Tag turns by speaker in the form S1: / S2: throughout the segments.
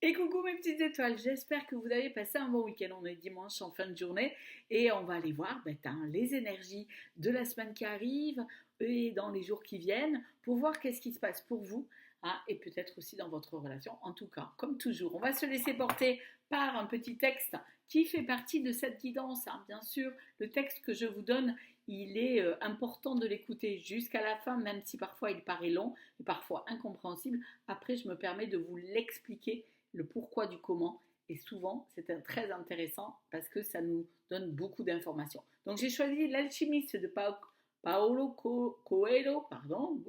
S1: Et coucou mes petites étoiles, j'espère que vous avez passé un bon week-end. On est dimanche en fin de journée et on va aller voir les énergies de la semaine qui arrive et dans les jours qui viennent pour voir qu'est-ce qui se passe pour vous et peut-être aussi dans votre relation. En tout cas, comme toujours, on va se laisser porter par un petit texte qui fait partie de cette guidance. Bien sûr, le texte que je vous donne, il est important de l'écouter jusqu'à la fin, même si parfois il paraît long et parfois incompréhensible. Après, je me permets de vous l'expliquer, le pourquoi du comment, et souvent c'est très intéressant parce que ça nous donne beaucoup d'informations. Donc j'ai choisi L'Alchimiste de Paolo Coelho, pardon,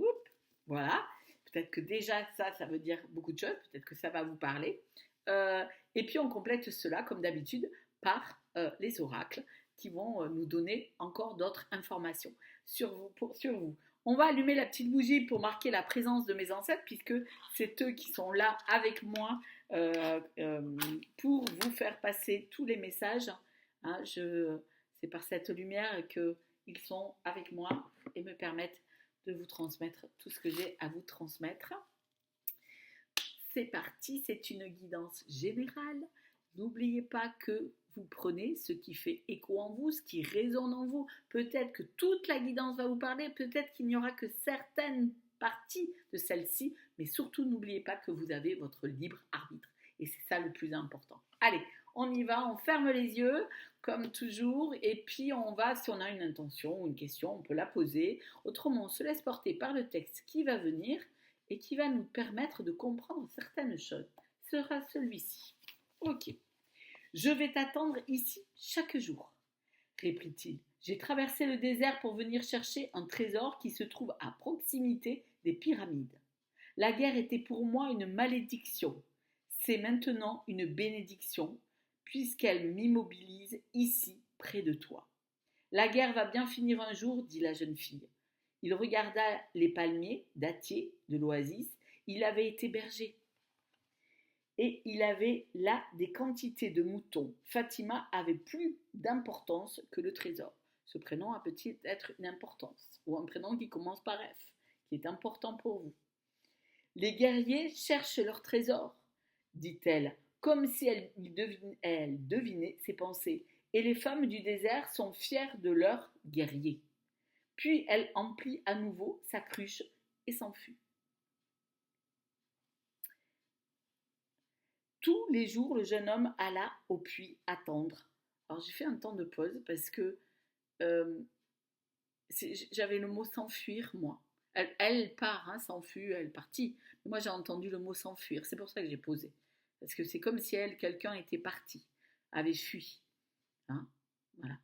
S1: voilà, peut-être que déjà ça veut dire beaucoup de choses, peut-être que ça va vous parler. Et puis on complète cela comme d'habitude par les oracles qui vont nous donner encore d'autres informations sur vous. On va allumer la petite bougie pour marquer la présence de mes ancêtres, puisque c'est eux qui sont là avec moi pour vous faire passer tous les messages. C'est par cette lumière qu'ils sont avec moi et me permettent de vous transmettre tout ce que j'ai à vous transmettre. C'est parti, c'est une guidance générale. N'oubliez pas que vous prenez ce qui fait écho en vous, ce qui résonne en vous. Peut-être que toute la guidance va vous parler, peut-être qu'il n'y aura que certaines parties de celle-ci, mais surtout n'oubliez pas que vous avez votre libre arbitre. Et c'est ça le plus important. Allez, on y va, on ferme les yeux, comme toujours, et puis on va, si on a une intention ou une question, on peut la poser. Autrement, on se laisse porter par le texte qui va venir et qui va nous permettre de comprendre certaines choses. Ce sera celui-ci. Ok. Je vais t'attendre ici chaque jour, réplique-t-il. J'ai traversé le désert pour venir chercher un trésor qui se trouve à proximité des pyramides. La guerre était pour moi une malédiction. C'est maintenant une bénédiction, puisqu'elle m'immobilise ici, près de toi. La guerre va bien finir un jour, dit la jeune fille. Il regarda les palmiers, dattiers de l'oasis. Il avait été berger. Et il avait là des quantités de moutons. Fatima avait plus d'importance que le trésor. Ce prénom a peut-être une importance, ou un prénom qui commence par F, qui est important pour vous. Les guerriers cherchent leur trésor, dit-elle, comme si elle devinait ses pensées. Et les femmes du désert sont fières de leurs guerriers. Puis elle emplit à nouveau sa cruche et s'enfuit. Tous les jours, le jeune homme alla au puits attendre. Alors j'ai fait un temps de pause parce que j'avais le mot s'enfuir, moi. Elle part, s'enfuit, elle est partie. Moi j'ai entendu le mot s'enfuir, c'est pour ça que j'ai posé. Parce que c'est comme si quelqu'un était parti, avait fui. Voilà.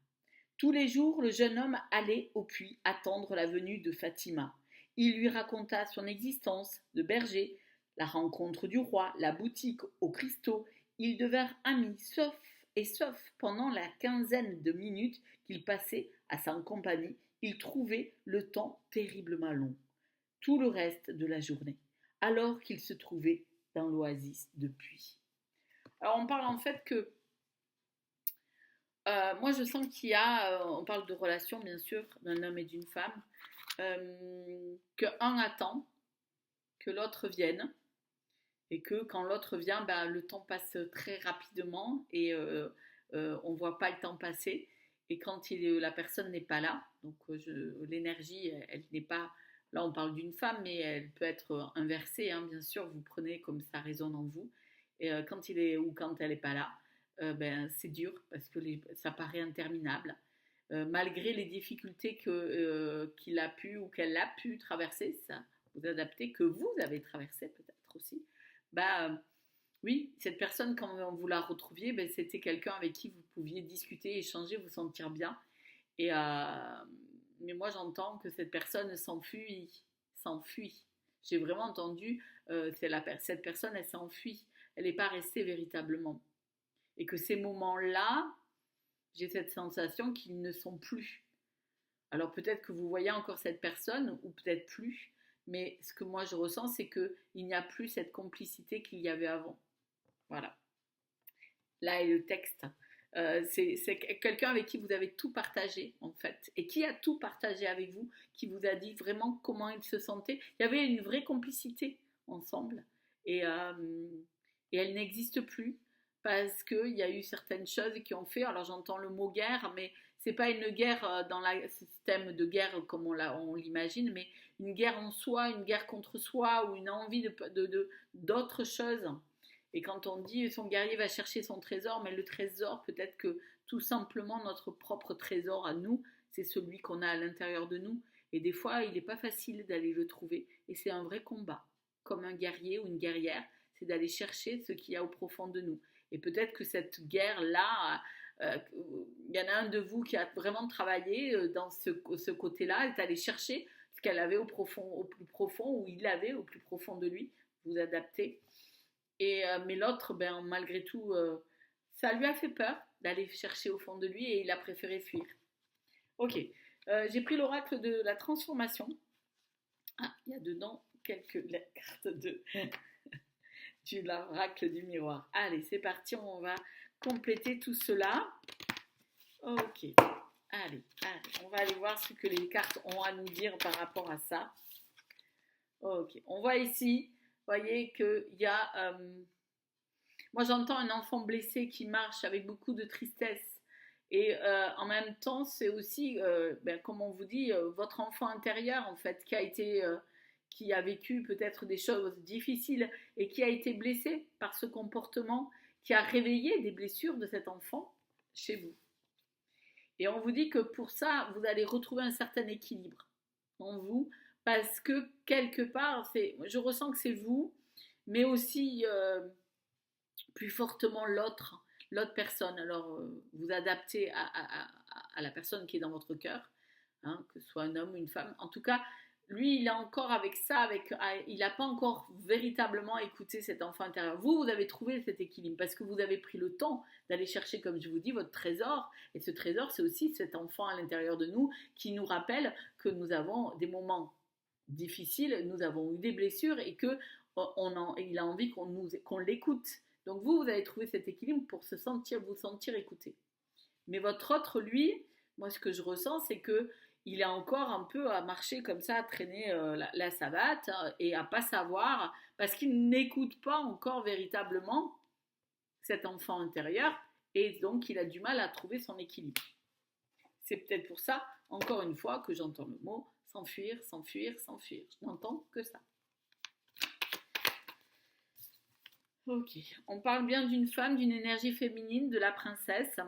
S1: Tous les jours, le jeune homme allait au puits attendre la venue de Fatima. Il lui raconta son existence de berger, la rencontre du roi, la boutique aux cristaux. Ils devinrent amis, sauf pendant la quinzaine de minutes qu'il passait à sa compagnie, il trouvait le temps terriblement long, tout le reste de la journée, alors qu'il se trouvait dans l'oasis de puits. Alors on parle en fait que moi je sens qu'il y a, on parle de relation bien sûr, d'un homme et d'une femme, qu'un attend que l'autre vienne, et que quand l'autre vient, le temps passe très rapidement et on ne voit pas le temps passer. Et quand la personne n'est pas là, donc l'énergie, elle n'est pas... Là, on parle d'une femme, mais elle peut être inversée, bien sûr, vous prenez comme ça résonne en vous. Et quand il est ou quand elle n'est pas là, c'est dur parce que ça paraît interminable. Malgré les difficultés qu'il a pu ou qu'elle a pu traverser, ça vous adaptez, que vous avez traversé peut-être aussi. Oui, cette personne, quand vous la retrouviez, c'était quelqu'un avec qui vous pouviez discuter, échanger, vous sentir bien. Et, mais moi, j'entends que cette personne s'enfuit. J'ai vraiment entendu, cette personne, elle s'enfuit. Elle n'est pas restée véritablement. Et que ces moments-là, j'ai cette sensation qu'ils ne sont plus. Alors peut-être que vous voyez encore cette personne, ou peut-être plus. Mais ce que moi je ressens, c'est qu'il n'y a plus cette complicité qu'il y avait avant. Voilà. Là est le texte. C'est quelqu'un avec qui vous avez tout partagé, en fait. Et qui a tout partagé avec vous, qui vous a dit vraiment comment il se sentait. Il y avait une vraie complicité ensemble. Et et elle n'existe plus parce qu'il y a eu certaines choses qui ont fait, alors j'entends le mot guerre, mais c'est pas une guerre dans le système de guerre comme on l'imagine, mais une guerre en soi, une guerre contre soi ou une envie d'autre chose. Et quand on dit son guerrier va chercher son trésor, mais le trésor, peut-être que tout simplement notre propre trésor à nous, c'est celui qu'on a à l'intérieur de nous. Et des fois, il n'est pas facile d'aller le trouver. Et c'est un vrai combat. Comme un guerrier ou une guerrière, c'est d'aller chercher ce qu'il y a au profond de nous. Et peut-être que cette guerre-là, il y en a un de vous qui a vraiment travaillé dans ce côté-là, est allé chercher ce qu'elle avait au plus profond, ou il avait au plus profond de lui, vous adaptez. Mais l'autre, ben, malgré tout, ça lui a fait peur d'aller chercher au fond de lui et il a préféré fuir. Ok, j'ai pris l'oracle de la transformation. Ah, il y a dedans quelques cartes de l'oracle du miroir. Allez, c'est parti, on va compléter tout cela. Ok, allez, on va aller voir ce que les cartes ont à nous dire par rapport à ça. Ok, on voit ici, voyez qu'il y a... moi, j'entends un enfant blessé qui marche avec beaucoup de tristesse. Et en même temps, c'est aussi, comme on vous dit, votre enfant intérieur, en fait, qui a vécu peut-être des choses difficiles et qui a été blessé par ce comportement, qui a réveillé des blessures de cet enfant chez vous. Et on vous dit que pour ça, vous allez retrouver un certain équilibre en vous, parce que quelque part, je ressens que c'est vous, mais aussi plus fortement l'autre personne. Alors, vous adaptez à la personne qui est dans votre cœur, hein, que ce soit un homme ou une femme. En tout cas, lui, il est encore avec ça, il n'a pas encore véritablement écouté cet enfant intérieur. Vous avez trouvé cet équilibre parce que vous avez pris le temps d'aller chercher, comme je vous dis, votre trésor. Et ce trésor, c'est aussi cet enfant à l'intérieur de nous qui nous rappelle que nous avons des moments difficiles, nous avons eu des blessures et qu'il a envie qu'on l'écoute. Donc vous avez trouvé cet équilibre pour vous sentir écouté. Mais votre autre, lui, moi ce que je ressens, c'est que il est encore un peu à marcher comme ça, à traîner la savate et à pas savoir, parce qu'il n'écoute pas encore véritablement cet enfant intérieur et donc il a du mal à trouver son équilibre. C'est peut-être pour ça, encore une fois, que j'entends le mot s'enfuir, s'enfuir, s'enfuir. Je n'entends que ça. Ok, on parle bien d'une femme, d'une énergie féminine, de la princesse.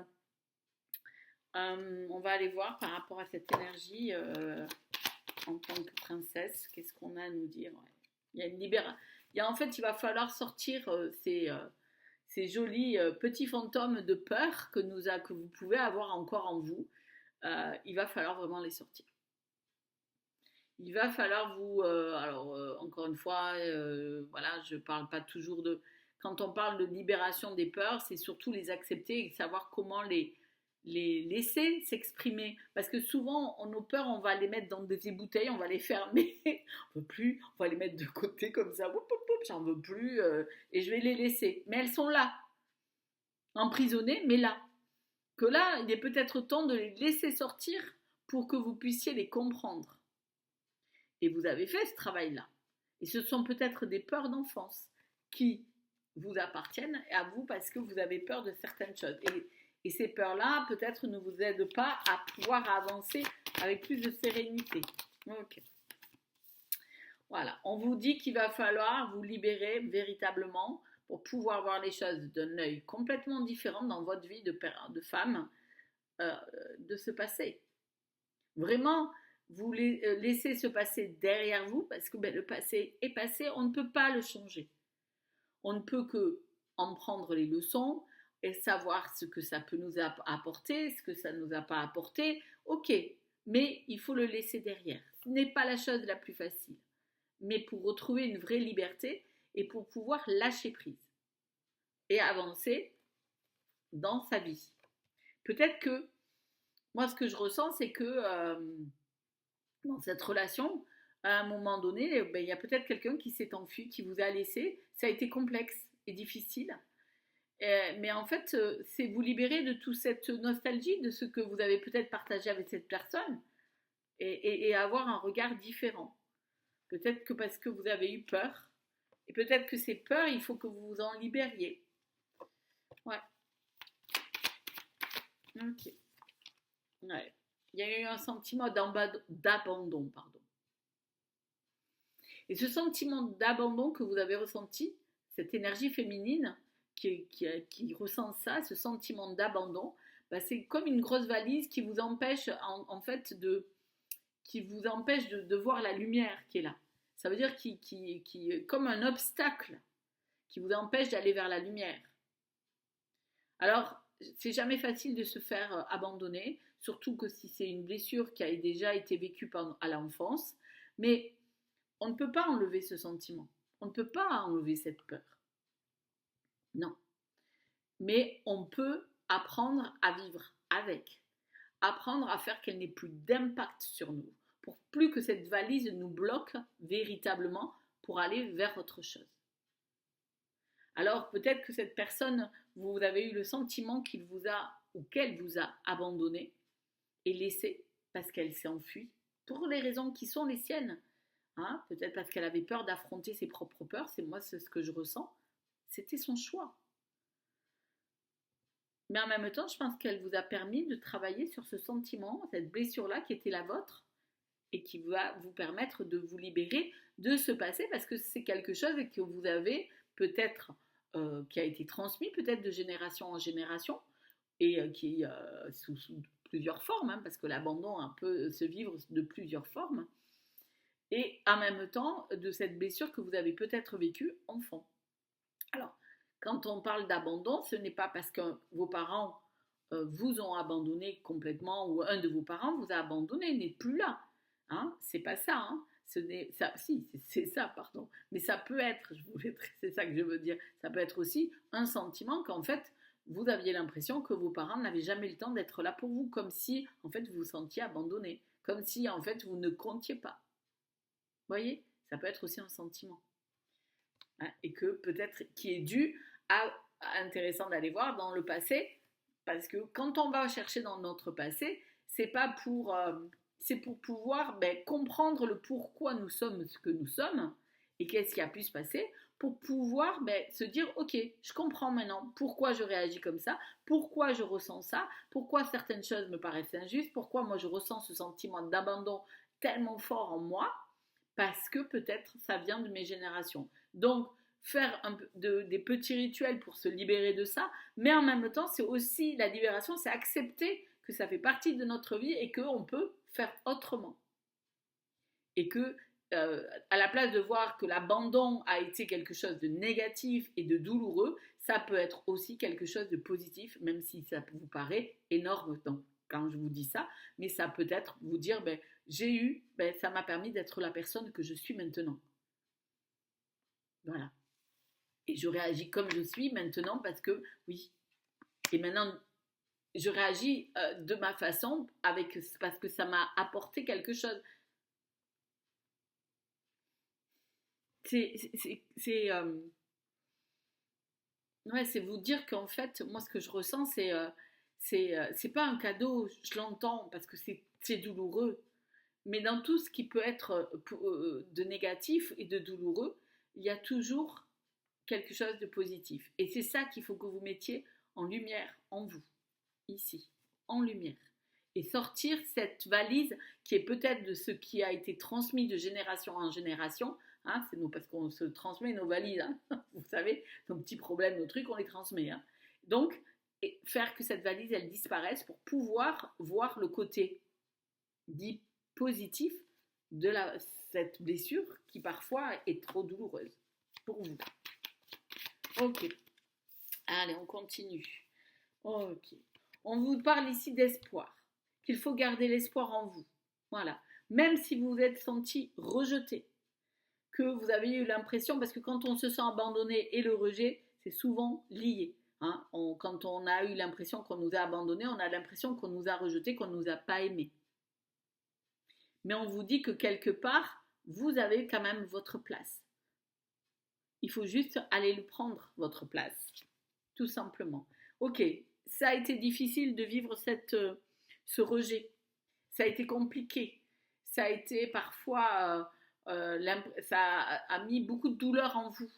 S1: On va aller voir par rapport à cette énergie en tant que princesse, qu'est-ce qu'on a à nous dire. Ouais. Il y a une libération. En fait, il va falloir sortir ces jolis petits fantômes de peur que vous pouvez avoir encore en vous. Il va falloir vraiment les sortir. Il va falloir vous... encore une fois, voilà, je ne parle pas toujours de... Quand on parle de libération des peurs, c'est surtout les accepter et savoir comment les laisser s'exprimer. Parce que souvent, nos peurs, on va les mettre dans des bouteilles, on va les fermer, on veut plus, on va les mettre de côté comme ça, j'en veux plus, et je vais les laisser. Mais elles sont là, emprisonnées, mais là. Que là, il est peut-être temps de les laisser sortir pour que vous puissiez les comprendre. Et vous avez fait ce travail-là. Et ce sont peut-être des peurs d'enfance qui vous appartiennent à vous parce que vous avez peur de certaines choses. Et ces peurs-là, peut-être, ne vous aident pas à pouvoir avancer avec plus de sérénité. Ok. Voilà. On vous dit qu'il va falloir vous libérer véritablement pour pouvoir voir les choses d'un œil complètement différent dans votre vie de femme, de ce passé. Vraiment, vous laissez ce passé derrière vous parce que le passé est passé, on ne peut pas le changer. On ne peut que en prendre les leçons et savoir ce que ça peut nous apporter, ce que ça ne nous a pas apporté. Ok, mais il faut le laisser derrière. Ce n'est pas la chose la plus facile. Mais pour retrouver une vraie liberté et pour pouvoir lâcher prise et avancer dans sa vie. Peut-être que, moi ce que je ressens, c'est que dans cette relation, à un moment donné, il y a peut-être quelqu'un qui s'est enfui, qui vous a laissé. Ça a été complexe et difficile. Mais en fait, c'est vous libérer de toute cette nostalgie, de ce que vous avez peut-être partagé avec cette personne et avoir un regard différent. Peut-être que parce que vous avez eu peur Et peut-être que ces peurs, il faut que vous vous en libériez. Ouais, ok. Ouais. Il y a eu un sentiment d'abandon, pardon. Et ce sentiment d'abandon que vous avez ressenti, cette énergie féminine qui ressent ça, ce sentiment d'abandon, bah, c'est comme une grosse valise qui vous empêche en fait qui vous empêche de voir la lumière qui est là. Ça veut dire qui comme un obstacle qui vous empêche d'aller vers la lumière. Alors, c'est jamais facile de se faire abandonner, surtout que si c'est une blessure qui a déjà été vécue à l'enfance, mais on ne peut pas enlever ce sentiment. On ne peut pas enlever cette peur. Non. Mais on peut apprendre à vivre avec. Apprendre à faire qu'elle n'ait plus d'impact sur nous. Pour plus que cette valise nous bloque véritablement pour aller vers autre chose. Alors peut-être que cette personne, vous avez eu le sentiment qu'il vous a ou qu'elle vous a abandonné et laissé parce qu'elle s'est enfuie pour les raisons qui sont les siennes. Hein, peut-être parce qu'elle avait peur d'affronter ses propres peurs, c'est ce que je ressens. C'était son choix. Mais en même temps, je pense qu'elle vous a permis de travailler sur ce sentiment, cette blessure-là qui était la vôtre et qui va vous permettre de vous libérer de ce passé parce que c'est quelque chose que vous avez peut-être, qui a été transmis peut-être de génération en génération et qui sous plusieurs formes, hein, parce que l'abandon peut se vivre de plusieurs formes. Et en même temps de cette blessure que vous avez peut-être vécue enfant. Alors, quand on parle d'abandon, ce n'est pas parce que vos parents vous ont abandonné complètement ou un de vos parents vous a abandonné, n'est plus là. Hein, c'est pas ça. Hein. C'est ça, pardon. Mais ça peut être, c'est ça que je veux dire, ça peut être aussi un sentiment qu'en fait, vous aviez l'impression que vos parents n'avaient jamais le temps d'être là pour vous, comme si en fait vous vous sentiez abandonné, comme si en fait vous ne comptiez pas. Vous voyez, ça peut être aussi un sentiment. Hein, et que peut-être qui est dû à intéressant d'aller voir dans le passé, parce que quand on va chercher dans notre passé, c'est pour pouvoir comprendre le pourquoi nous sommes ce que nous sommes et qu'est-ce qui a pu se passer, pour pouvoir se dire ok, je comprends maintenant pourquoi je réagis comme ça, pourquoi je ressens ça, pourquoi certaines choses me paraissent injustes, pourquoi moi je ressens ce sentiment d'abandon tellement fort en moi, parce que peut-être ça vient de mes générations. Donc, faire des petits rituels pour se libérer de ça, mais en même temps, c'est aussi la libération, c'est accepter que ça fait partie de notre vie et qu'on peut faire autrement. Et que, à la place de voir que l'abandon a été quelque chose de négatif et de douloureux, ça peut être aussi quelque chose de positif, même si ça vous paraît énorme quand je vous dis ça, mais ça peut être vous dire, ça m'a permis d'être la personne que je suis maintenant. Voilà. Et je réagis comme je suis maintenant parce que, oui. Et maintenant, je réagis de ma façon parce que ça m'a apporté quelque chose. C'est vous dire qu'en fait, moi, ce que je ressens, c'est pas un cadeau, je l'entends parce que c'est douloureux. Mais dans tout ce qui peut être de négatif et de douloureux, il y a toujours quelque chose de positif. Et c'est ça qu'il faut que vous mettiez en lumière, en vous, ici, en lumière. Et sortir cette valise qui est peut-être de ce qui a été transmis de génération en génération. Hein, c'est nous, parce qu'on se transmet nos valises, hein, vous savez, nos petits problèmes, nos trucs, on les transmet. Hein. Donc, faire que cette valise, elle disparaisse pour pouvoir voir le côté dit positif de cette blessure qui parfois est trop douloureuse pour vous. Ok. Allez, on continue. Ok. On vous parle ici d'espoir. Qu'il faut garder l'espoir en vous. Voilà. Même si vous vous êtes senti rejeté, que vous avez eu l'impression, parce que quand on se sent abandonné et le rejet, c'est souvent lié. Hein. Quand on a eu l'impression qu'on nous a abandonné, on a l'impression qu'on nous a rejeté, qu'on ne nous a pas aimé. Mais on vous dit que quelque part, vous avez quand même votre place. Il faut juste aller le prendre, votre place. Tout simplement. Ok, ça a été difficile de vivre ce rejet. Ça a été compliqué. Ça a été parfois ça a mis beaucoup de douleur en vous.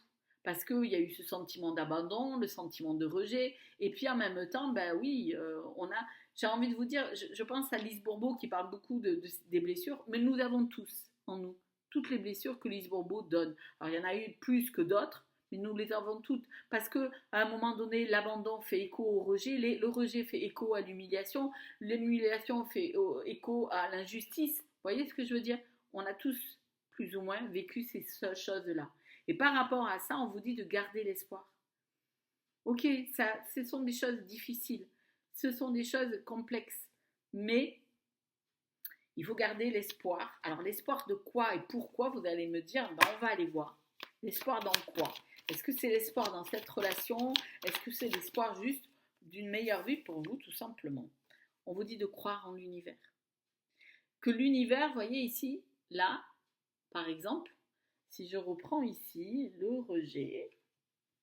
S1: Parce qu'il y a eu ce sentiment d'abandon, le sentiment de rejet. Et puis en même temps, ben oui, j'ai envie de vous dire, je pense à Lise Bourbeau qui parle beaucoup des blessures, mais nous avons tous en nous, toutes les blessures que Lise Bourbeau donne. Alors il y en a eu plus que d'autres, mais nous les avons toutes. Parce qu'à un moment donné, l'abandon fait écho au rejet, le rejet fait écho à l'humiliation fait écho à l'injustice. Vous voyez ce que je veux dire? On a tous plus ou moins vécu ces choses-là. Et par rapport à ça, on vous dit de garder l'espoir. Ok, ce sont des choses difficiles, ce sont des choses complexes, mais il faut garder l'espoir. Alors l'espoir de quoi et pourquoi, vous allez me dire, ben on va aller voir. L'espoir dans quoi? Est-ce que c'est l'espoir dans cette relation? Est-ce que c'est l'espoir juste d'une meilleure vie pour vous, tout simplement? On vous dit de croire en l'univers. Que l'univers, voyez ici, là, par exemple, si je reprends ici le rejet,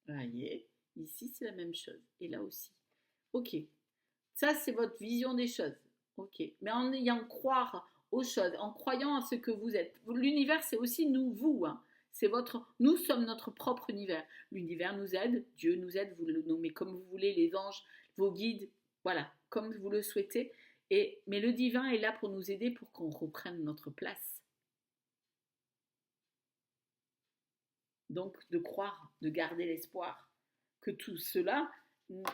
S1: vous voyez, ici c'est la même chose, et là aussi. Ok, ça c'est votre vision des choses. Ok, mais en ayant croire aux choses, en croyant à ce que vous êtes. L'univers c'est aussi nous, vous. Hein. Nous sommes notre propre univers. L'univers nous aide, Dieu nous aide, vous le nommez comme vous voulez, les anges, vos guides, voilà, comme vous le souhaitez. Mais le divin est là pour nous aider pour qu'on reprenne notre place. Donc de croire, de garder l'espoir que tout cela,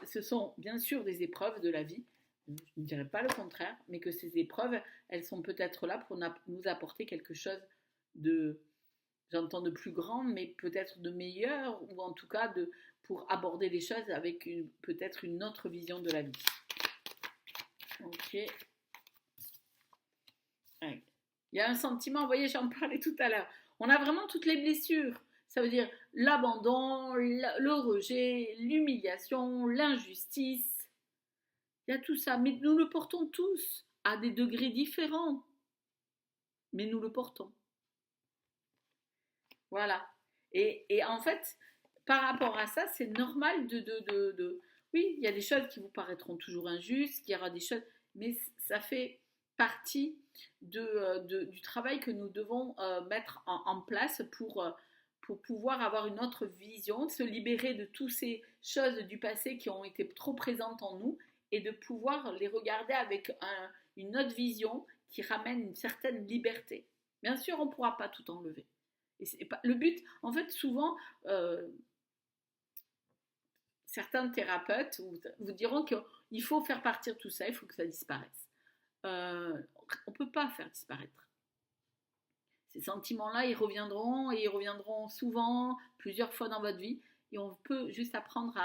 S1: ce sont bien sûr des épreuves de la vie, je ne dirais pas le contraire, mais que ces épreuves, elles sont peut-être là pour nous apporter quelque chose de, j'entends de plus grand, mais peut-être de meilleur, ou en tout cas pour aborder les choses avec peut-être une autre vision de la vie. Ok. Il y a un sentiment, vous voyez, j'en parlais tout à l'heure, on a vraiment toutes les blessures. Ça veut dire l'abandon, le rejet, l'humiliation, l'injustice. Il y a tout ça. Mais nous le portons tous à des degrés différents. Mais nous le portons. Voilà. Et en fait, par rapport à ça, c'est normal Oui, il y a des choses qui vous paraîtront toujours injustes, il y aura des choses... Mais ça fait partie du travail que nous devons mettre en place pour pouvoir avoir une autre vision, se libérer de toutes ces choses du passé qui ont été trop présentes en nous et de pouvoir les regarder avec une autre vision qui ramène une certaine liberté. Bien sûr, on ne pourra pas tout enlever. Et c'est pas, le but, en fait, souvent, certains thérapeutes vous diront qu'il faut faire partir tout ça, il faut que ça disparaisse. On ne peut pas faire disparaître. Ces sentiments-là, ils reviendront souvent, plusieurs fois dans votre vie. Et on peut juste apprendre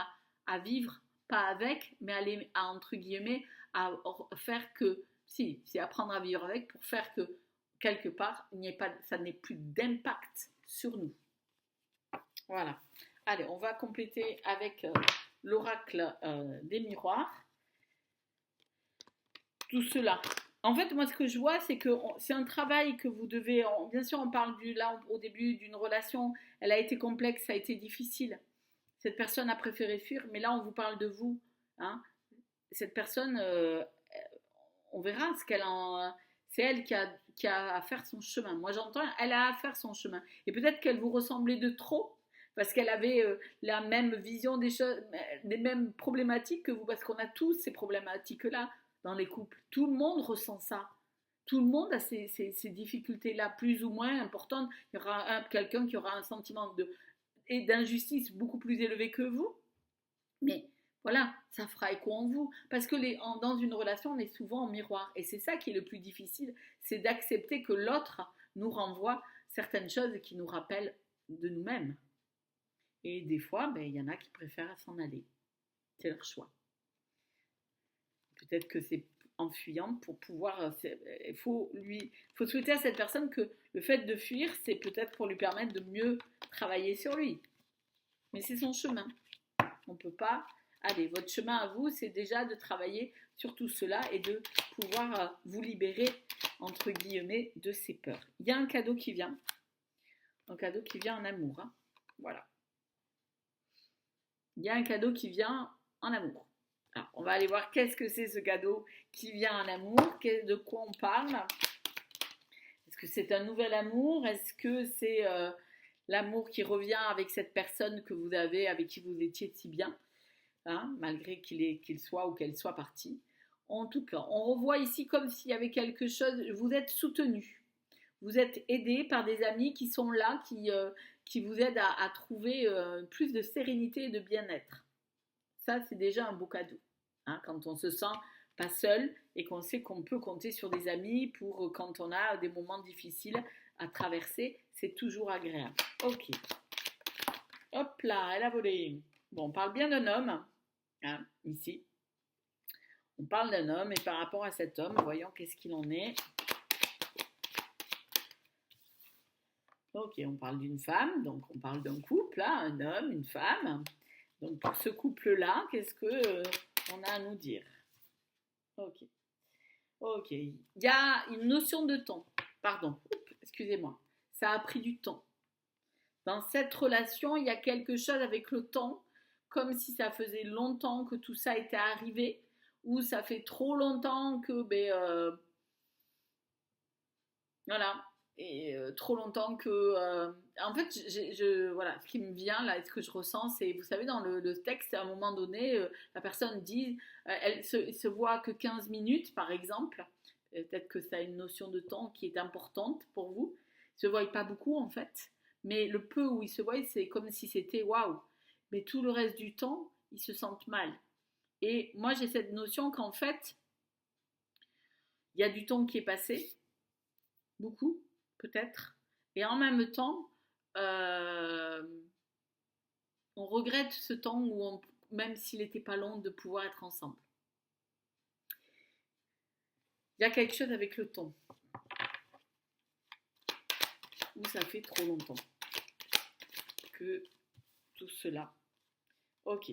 S1: à vivre, pas avec, mais entre guillemets, à faire que, c'est apprendre à vivre avec pour faire que, quelque part, ça n'ait plus d'impact sur nous. Voilà. Allez, on va compléter avec l'oracle des miroirs. Tout cela. En fait, moi, ce que je vois, c'est que c'est un travail que vous devez... bien sûr, on parle au début d'une relation, elle a été complexe, ça a été difficile. Cette personne a préféré fuir, mais là, on vous parle de vous. Hein. Cette personne, on verra ce qu'elle en... C'est elle qui a à faire son chemin. Moi, j'entends, elle a à faire son chemin. Et peut-être qu'elle vous ressemblait de trop, parce qu'elle avait la même vision des choses, les mêmes problématiques que vous, parce qu'on a tous ces problématiques-là dans les couples. Tout le monde ressent ça. Tout le monde a ces difficultés-là, plus ou moins importantes. Il y aura quelqu'un qui aura un sentiment d'injustice beaucoup plus élevé que vous. Mais voilà, ça fera écho en vous. Parce que dans une relation, on est souvent en miroir. Et c'est ça qui est le plus difficile, c'est d'accepter que l'autre nous renvoie certaines choses qui nous rappellent de nous-mêmes. Et des fois, il y en a qui préfèrent s'en aller. C'est leur choix. Peut-être que c'est en fuyant pour pouvoir... Il faut souhaiter à cette personne que le fait de fuir, c'est peut-être pour lui permettre de mieux travailler sur lui. Mais c'est son chemin. On ne peut pas... Allez, votre chemin à vous, c'est déjà de travailler sur tout cela et de pouvoir vous libérer, entre guillemets, de ces peurs. Il y a un cadeau qui vient. Un cadeau qui vient en amour. Hein. Voilà. Il y a un cadeau qui vient en amour. Alors, on va aller voir qu'est-ce que c'est ce cadeau qui vient en amour, de quoi on parle. Est-ce que c'est un nouvel amour? Est-ce que c'est l'amour qui revient avec cette personne que vous avez, avec qui vous étiez si bien, hein, malgré qu'il soit ou qu'elle soit partie? En tout cas, on revoit ici comme s'il y avait quelque chose, vous êtes soutenu, vous êtes aidé par des amis qui sont là, qui vous aident à trouver plus de sérénité et de bien-être. Ça, c'est déjà un beau cadeau, hein, quand on se sent pas seul et qu'on sait qu'on peut compter sur des amis pour quand on a des moments difficiles à traverser, c'est toujours agréable. Ok, hop là, elle a volé. Bon, on parle bien d'un homme, hein, ici. On parle d'un homme et par rapport à cet homme, voyons qu'est-ce qu'il en est. Ok, on parle d'une femme, donc on parle d'un couple, là, un homme, une femme. Donc pour ce couple-là, qu'est-ce que on a à nous dire? Ok. Ok. Il y a une notion de temps. Pardon. Excusez-moi. Ça a pris du temps. Dans cette relation, il y a quelque chose avec le temps, comme si ça faisait longtemps que tout ça était arrivé, ou ça fait trop longtemps que, voilà, et trop longtemps que, en fait, voilà, ce qui me vient là, ce que je ressens, c'est, vous savez, dans le texte, à un moment donné, la personne dit, elle se voit que 15 minutes, par exemple. Peut-être que ça a une notion de temps qui est importante pour vous. Ils se voient pas beaucoup en fait, mais le peu où ils se voient, c'est comme si c'était waouh. Mais tout le reste du temps, ils se sentent mal. Et moi, j'ai cette notion qu'en fait, il y a du temps qui est passé, beaucoup, peut-être, et en même temps, euh, on regrette ce temps où, même s'il n'était pas long, de pouvoir être ensemble. Il y a quelque chose avec le temps, où ça fait trop longtemps que tout cela. Ok.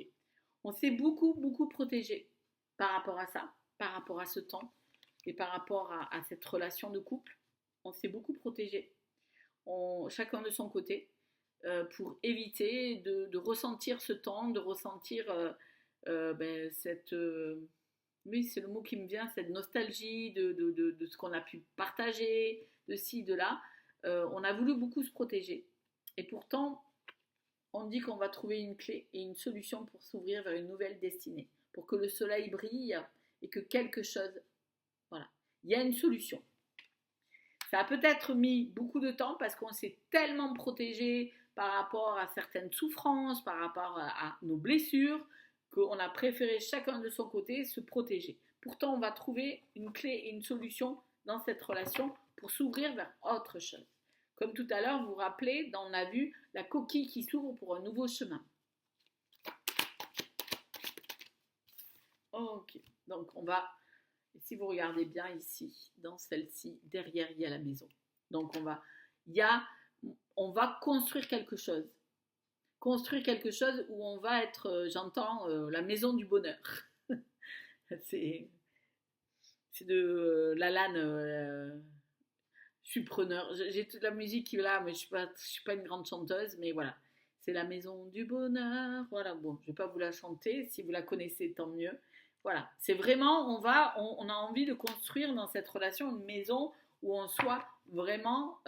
S1: On s'est beaucoup, beaucoup protégé par rapport à ça, par rapport à ce temps et par rapport à cette relation de couple. On s'est beaucoup protégé, chacun de son côté, pour éviter de ressentir ce temps, de ressentir cette... oui, c'est le mot qui me vient, cette nostalgie de ce qu'on a pu partager, de ci, de là. On a voulu beaucoup se protéger. Et pourtant, on dit qu'on va trouver une clé et une solution pour s'ouvrir vers une nouvelle destinée, pour que le soleil brille et que quelque chose, voilà, il y a une solution. Ça a peut-être mis beaucoup de temps parce qu'on s'est tellement protégé par rapport à certaines souffrances, par rapport à nos blessures, qu'on a préféré chacun de son côté se protéger. Pourtant, on va trouver une clé et une solution dans cette relation pour s'ouvrir vers autre chose. Comme tout à l'heure, vous vous rappelez, on a vu la coquille qui s'ouvre pour un nouveau chemin. Ok, donc on va, si vous regardez bien ici, dans celle-ci, derrière il y a la maison. Donc on va construire quelque chose. Construire quelque chose où on va être, j'entends, la maison du bonheur. c'est de Lalanne. Je suis preneur. J'ai toute la musique qui est là, mais je suis pas une grande chanteuse, mais voilà. C'est la maison du bonheur. Voilà, bon, je vais pas vous la chanter. Si vous la connaissez, tant mieux. Voilà, c'est vraiment, on a envie de construire dans cette relation une maison où on soit vraiment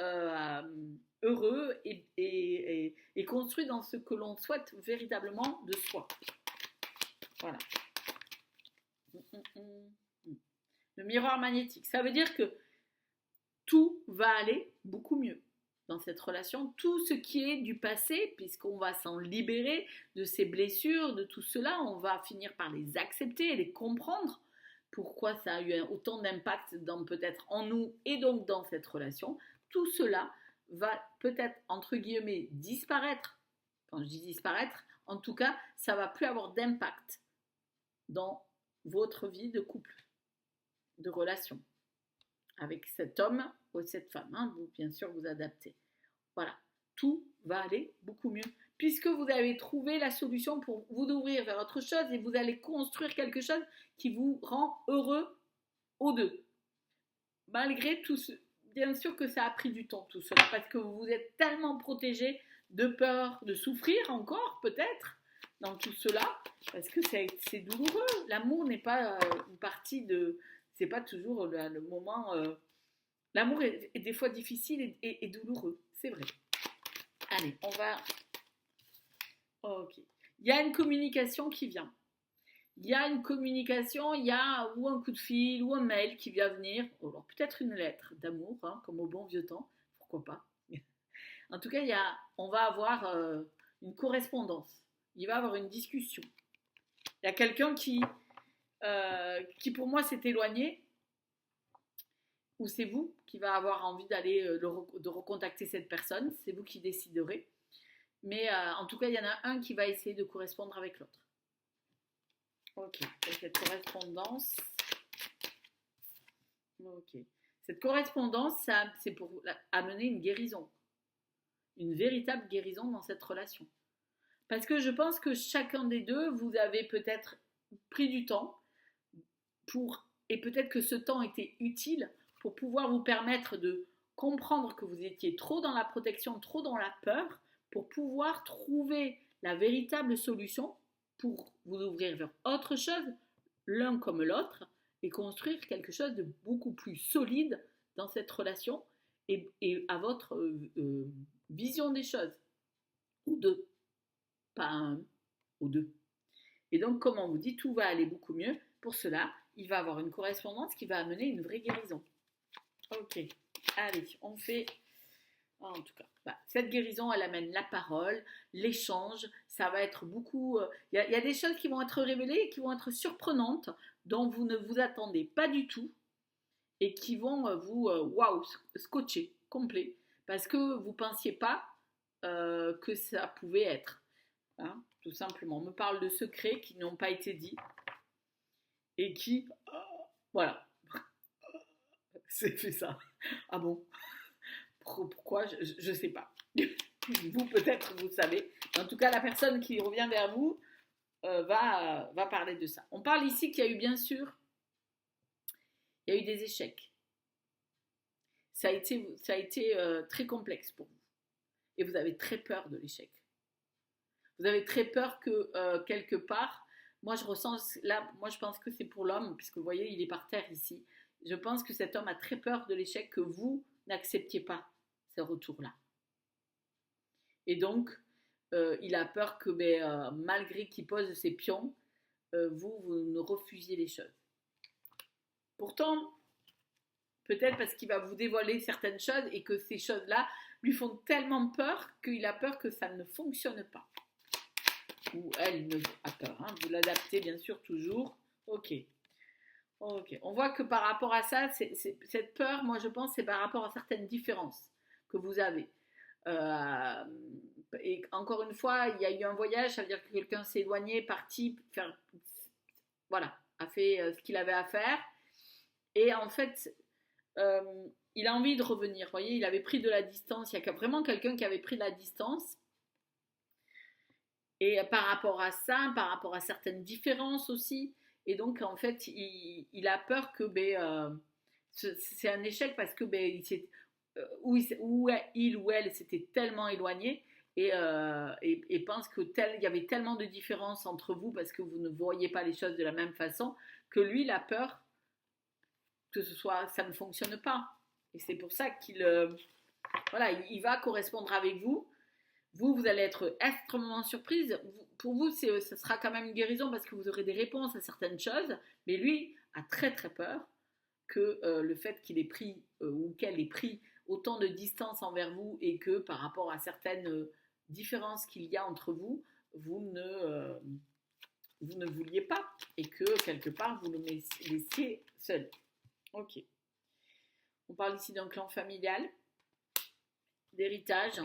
S1: heureux et construit dans ce que l'on souhaite véritablement de soi. Voilà. Le miroir magnétique, ça veut dire que tout va aller beaucoup mieux dans cette relation. Tout ce qui est du passé, puisqu'on va s'en libérer de ces blessures, de tout cela, on va finir par les accepter et les comprendre. Pourquoi ça a eu autant d'impact peut-être en nous et donc dans cette relation. Tout cela va peut-être, entre guillemets, disparaître. Quand je dis disparaître, en tout cas, ça ne va plus avoir d'impact dans votre vie de couple, de relation avec cet homme ou cette femme, hein, vous bien sûr vous adaptez. Voilà, tout va aller beaucoup mieux puisque vous avez trouvé la solution pour vous ouvrir vers autre chose et vous allez construire quelque chose qui vous rend heureux aux deux. Malgré tout ce, bien sûr que ça a pris du temps tout cela parce que vous vous êtes tellement protégé de peur de souffrir encore peut-être dans tout cela parce que c'est douloureux. L'amour n'est pas une partie de, c'est pas toujours le moment L'amour est des fois difficile et douloureux, c'est vrai. Allez, on va... Ok. Il y a une communication qui vient. Il y a une communication, il y a ou un coup de fil ou un mail qui vient venir. Alors peut-être une lettre d'amour, hein, comme au bon vieux temps, pourquoi pas. En tout cas, on va avoir une correspondance. Il va y avoir une discussion. Il y a quelqu'un qui pour moi s'est éloigné, ou c'est vous qui va avoir envie d'aller de recontacter cette personne. C'est vous qui déciderez. Mais en tout cas, il y en a un qui va essayer de correspondre avec l'autre. Ok, et cette correspondance. Ok. Cette correspondance, c'est pour amener une guérison. Une véritable guérison dans cette relation. Parce que je pense que chacun des deux, vous avez peut-être pris du temps et peut-être que ce temps était utile pour pouvoir vous permettre de comprendre que vous étiez trop dans la protection, trop dans la peur, pour pouvoir trouver la véritable solution pour vous ouvrir vers autre chose, l'un comme l'autre, et construire quelque chose de beaucoup plus solide dans cette relation et à votre vision des choses. Ou deux, pas un, ou deux. Et donc, comme on vous dit, tout va aller beaucoup mieux. Pour cela, il va avoir une correspondance qui va amener une vraie guérison. Ok, allez, on fait... En tout cas, cette guérison, elle amène la parole, l'échange, ça va être beaucoup... Il y a des choses qui vont être révélées et qui vont être surprenantes, dont vous ne vous attendez pas du tout, et qui vont vous, waouh, scotcher, complet, parce que vous ne pensiez pas que ça pouvait être. Hein, tout simplement. On me parle de secrets qui n'ont pas été dits, et qui... voilà. C'est fait ça. Ah bon? Pourquoi? Je ne sais pas. Vous, peut-être, vous savez. En tout cas, la personne qui revient vers vous va parler de ça. On parle ici qu'il y a eu, bien sûr, il y a eu des échecs. Ça a été très complexe pour vous. Et vous avez très peur de l'échec. Vous avez très peur que, quelque part, moi je pense que c'est pour l'homme, puisque vous voyez, il est par terre ici. Je pense que cet homme a très peur de l'échec, que vous n'acceptiez pas ce retour-là. Et donc, il a peur que, malgré qu'il pose ses pions, vous ne refusiez les choses. Pourtant, peut-être parce qu'il va vous dévoiler certaines choses et que ces choses-là lui font tellement peur qu'il a peur que ça ne fonctionne pas. Ou elle a peur. Hein. Vous l'adaptez bien sûr toujours. Ok. On voit que par rapport à ça, cette peur, moi je pense, c'est par rapport à certaines différences que vous avez. Et encore une fois, il y a eu un voyage, ça veut dire que quelqu'un s'est éloigné, parti, a fait ce qu'il avait à faire. Et en fait, il a envie de revenir. Vous voyez, il avait pris de la distance. Il y a vraiment quelqu'un qui avait pris de la distance. Et par rapport à ça, par rapport à certaines différences aussi. Et donc, en fait, il a peur que c'est un échec parce que où il ou elle s'était tellement éloigné et pense que il y avait tellement de différences entre vous parce que vous ne voyez pas les choses de la même façon que lui, il a peur que ça ne fonctionne pas. Et c'est pour ça qu'il il va correspondre avec vous. Vous allez être extrêmement surprise. Pour vous, ce sera quand même une guérison parce que vous aurez des réponses à certaines choses. Mais lui a très très peur que le fait qu'il ait pris ou qu'elle ait pris autant de distance envers vous et que par rapport à certaines différences qu'il y a entre vous, vous ne vouliez pas et que quelque part vous le laissiez seul. Ok. On parle ici d'un clan familial, d'héritage.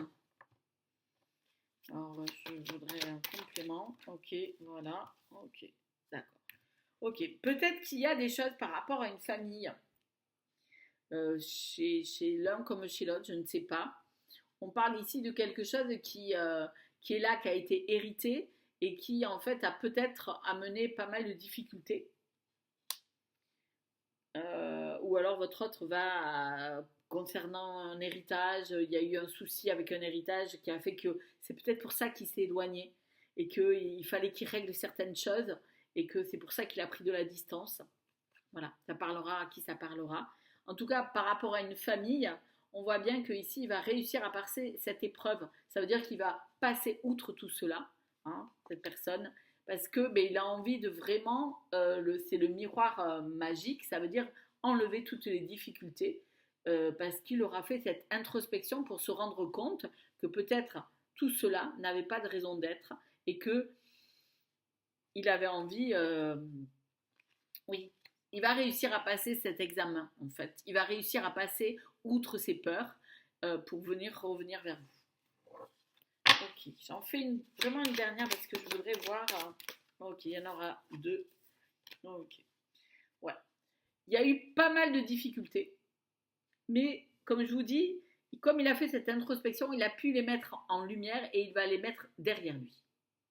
S1: Alors, je voudrais un complément. Ok, voilà. Ok, d'accord. Ok, peut-être qu'il y a des choses par rapport à une famille, chez l'un comme chez l'autre, je ne sais pas. On parle ici de quelque chose qui est là, qui a été hérité et qui en fait a peut-être amené pas mal de difficultés. Ou alors votre autre va... concernant un héritage, il y a eu un souci avec un héritage qui a fait que c'est peut-être pour ça qu'il s'est éloigné et qu'il fallait qu'il règle certaines choses et que c'est pour ça qu'il a pris de la distance. Voilà, ça parlera à qui ça parlera. En tout cas, par rapport à une famille, on voit bien qu'ici, il va réussir à passer cette épreuve. Ça veut dire qu'il va passer outre tout cela, hein, cette personne, parce que ben, il a envie de vraiment, c'est le miroir magique, ça veut dire enlever toutes les difficultés, parce qu'il aura fait cette introspection pour se rendre compte que peut-être tout cela n'avait pas de raison d'être et que il avait envie, oui, il va réussir à passer cet examen en fait. Il va réussir à passer outre ses peurs pour revenir vers vous. Ok, j'en fais vraiment une dernière parce que je voudrais voir. Ok, il y en aura deux. Ok, ouais. Il y a eu pas mal de difficultés, mais comme je vous dis, comme il a fait cette introspection, il a pu les mettre en lumière et il va les mettre derrière lui.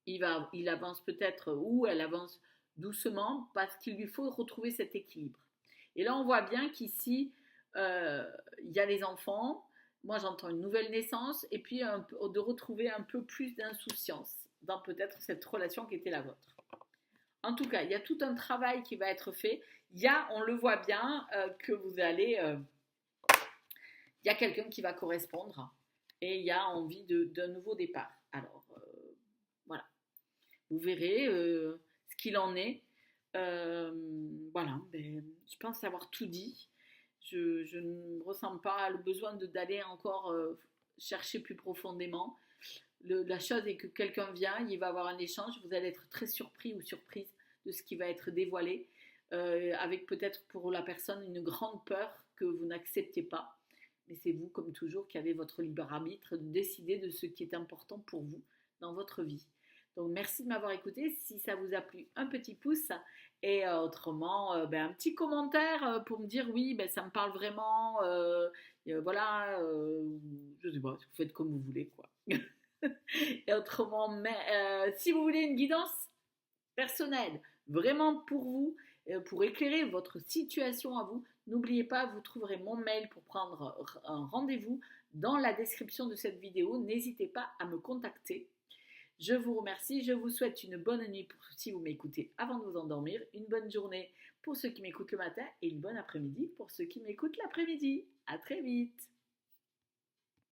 S1: Il avance peut-être ou elle avance doucement parce qu'il lui faut retrouver cet équilibre. Et là, on voit bien qu'ici, il y a les enfants. Moi, j'entends une nouvelle naissance et puis de retrouver un peu plus d'insouciance dans peut-être cette relation qui était la vôtre. En tout cas, il y a tout un travail qui va être fait. On le voit bien, que vous allez... il y a quelqu'un qui va correspondre et il y a envie d'un nouveau départ. Alors, voilà. Vous verrez ce qu'il en est. Voilà, ben, je pense avoir tout dit. Je ne ressens pas le besoin d'aller encore chercher plus profondément. La chose est que quelqu'un vient, il va avoir un échange, vous allez être très surpris ou surprise de ce qui va être dévoilé, avec peut-être pour la personne une grande peur que vous n'acceptez pas. Mais c'est vous, comme toujours, qui avez votre libre arbitre de décider de ce qui est important pour vous dans votre vie. Donc merci de m'avoir écouté. Si ça vous a plu, un petit pouce et autrement un petit commentaire pour me dire oui, ça me parle vraiment. Voilà, je sais pas, vous faites comme vous voulez quoi. Et autrement, si vous voulez une guidance personnelle, vraiment pour vous, pour éclairer votre situation à vous, n'oubliez pas, vous trouverez mon mail pour prendre un rendez-vous dans la description de cette vidéo. N'hésitez pas à me contacter. Je vous remercie, je vous souhaite une bonne nuit si vous m'écoutez avant de vous endormir, une bonne journée pour ceux qui m'écoutent le matin et une bonne après-midi pour ceux qui m'écoutent l'après-midi. À très vite.